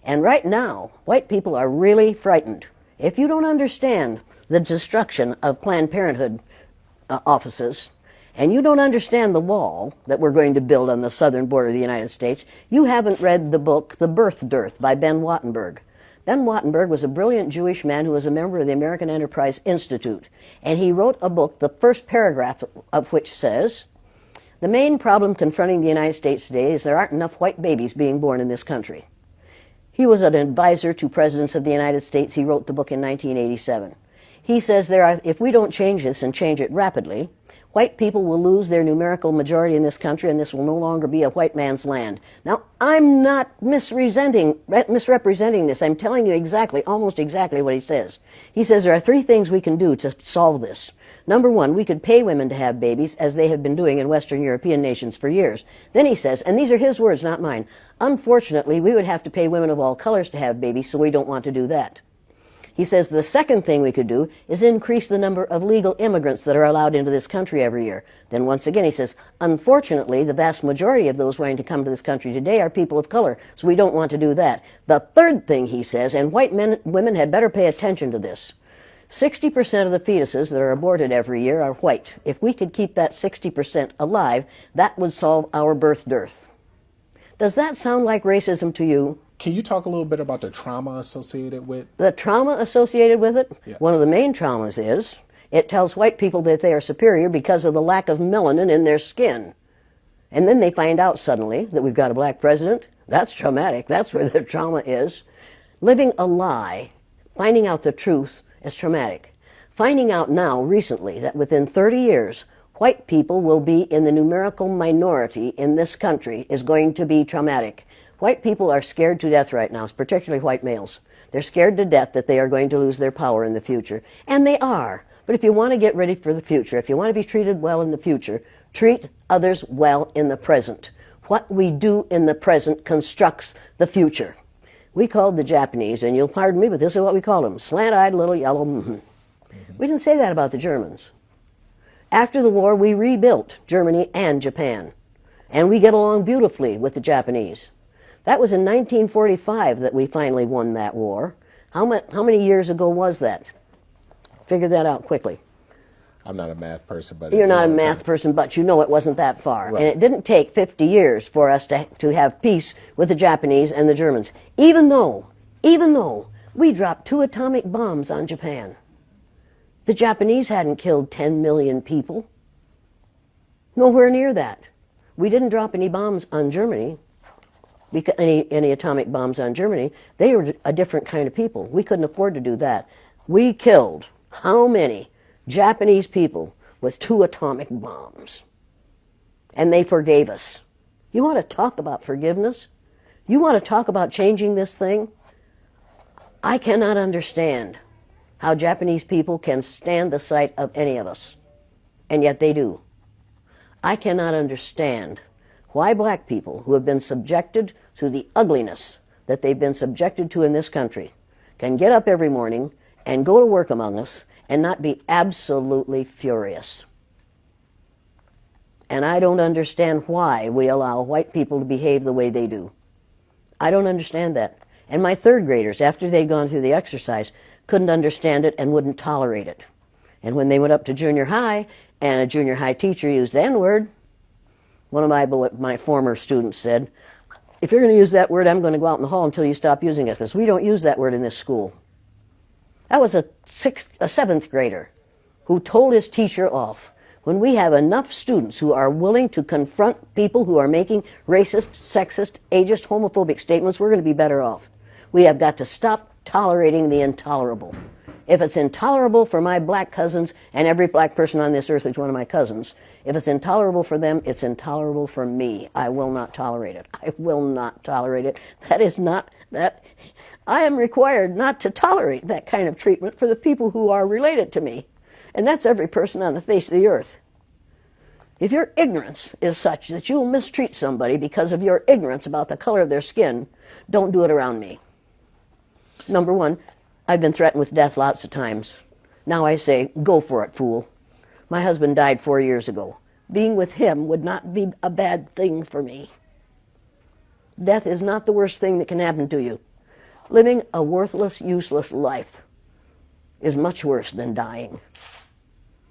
And right now, white people are really frightened. If you don't understand the destruction of Planned Parenthood offices, and you don't understand the wall that we're going to build on the southern border of the United States, you haven't read the book The Birth Dearth by Ben Wattenberg. Ben Wattenberg was a brilliant Jewish man who was a member of the American Enterprise Institute, and he wrote a book, the first paragraph of which says, "The main problem confronting the United States today is there aren't enough white babies being born in this country." He was an advisor to presidents of the United States. He wrote the book in 1987. He says if we don't change this and change it rapidly, white people will lose their numerical majority in this country, and this will no longer be a white man's land. Now, I'm not misrepresenting this. I'm telling you exactly, almost exactly what he says. He says there are three things we can do to solve this. Number one, we could pay women to have babies, as they have been doing in Western European nations for years. Then he says, and these are his words, not mine, unfortunately, we would have to pay women of all colors to have babies, so we don't want to do that. He says the second thing we could do is increase the number of legal immigrants that are allowed into this country every year. Then once again he says, unfortunately, the vast majority of those wanting to come to this country today are people of color, so we don't want to do that. The third thing he says, and white women had better pay attention to this, 60% of the fetuses that are aborted every year are white. If we could keep that 60% alive, that would solve our birth dearth. Does that sound like racism to you? Can you talk a little bit about the trauma associated with? The trauma associated with it? Yeah. One of the main traumas is it tells white people that they are superior because of the lack of melanin in their skin. And then they find out suddenly that we've got a black president. That's traumatic. That's where their trauma is. Living a lie, finding out the truth, is traumatic. Finding out now, recently, that within 30 years, white people will be in the numerical minority in this country is going to be traumatic. White people are scared to death right now, particularly white males. They're scared to death that they are going to lose their power in the future. And they are. But if you want to get ready for the future, if you want to be treated well in the future, treat others well in the present. What we do in the present constructs the future. We called the Japanese, and you'll pardon me, but this is what we called them, slant-eyed little yellow We didn't say that about the Germans. After the war, we rebuilt Germany and Japan. And we get along beautifully with the Japanese. That was in 1945 that we finally won that war. How many years ago was that? Figure that out quickly. I'm not a math person, but... You're not a math person, but you know it wasn't that far. Right. And it didn't take 50 years for us to have peace with the Japanese and the Germans, even though we dropped 2 atomic bombs on Japan. The Japanese hadn't killed 10 million people. Nowhere near that. We didn't drop any bombs on Germany, any atomic bombs on Germany. They were a different kind of people. We couldn't afford to do that. We killed how many Japanese people with 2 atomic bombs? And they forgave us. You want to talk about forgiveness? You want to talk about changing this thing? I cannot understand how Japanese people can stand the sight of any of us, and yet they do. I cannot understand why black people who have been subjected to the ugliness that they've been subjected to in this country can get up every morning and go to work among us and not be absolutely furious. And I don't understand why we allow white people to behave the way they do. I don't understand that. And my third graders, after they'd gone through the exercise, couldn't understand it and wouldn't tolerate it. And when they went up to junior high and a junior high teacher used the N-word, one of my former students said, if you're going to use that word, I'm going to go out in the hall until you stop using it, because we don't use that word in this school. That was a 7th grader who told his teacher off. When we have enough students who are willing to confront people who are making racist, sexist, ageist, homophobic statements, we're going to be better off. We have got to stop tolerating the intolerable. If it's intolerable for my black cousins, and every black person on this earth is one of my cousins, if it's intolerable for them, it's intolerable for me. I will not tolerate it. I will not tolerate it. That is not that. I am required not to tolerate that kind of treatment for the people who are related to me. And that's every person on the face of the earth. If your ignorance is such that you'll mistreat somebody because of your ignorance about the color of their skin, don't do it around me. Number one, I've been threatened with death lots of times. Now I say, go for it, fool. My husband died 4 years ago. Being with him would not be a bad thing for me. Death is not the worst thing that can happen to you. Living a worthless, useless life is much worse than dying.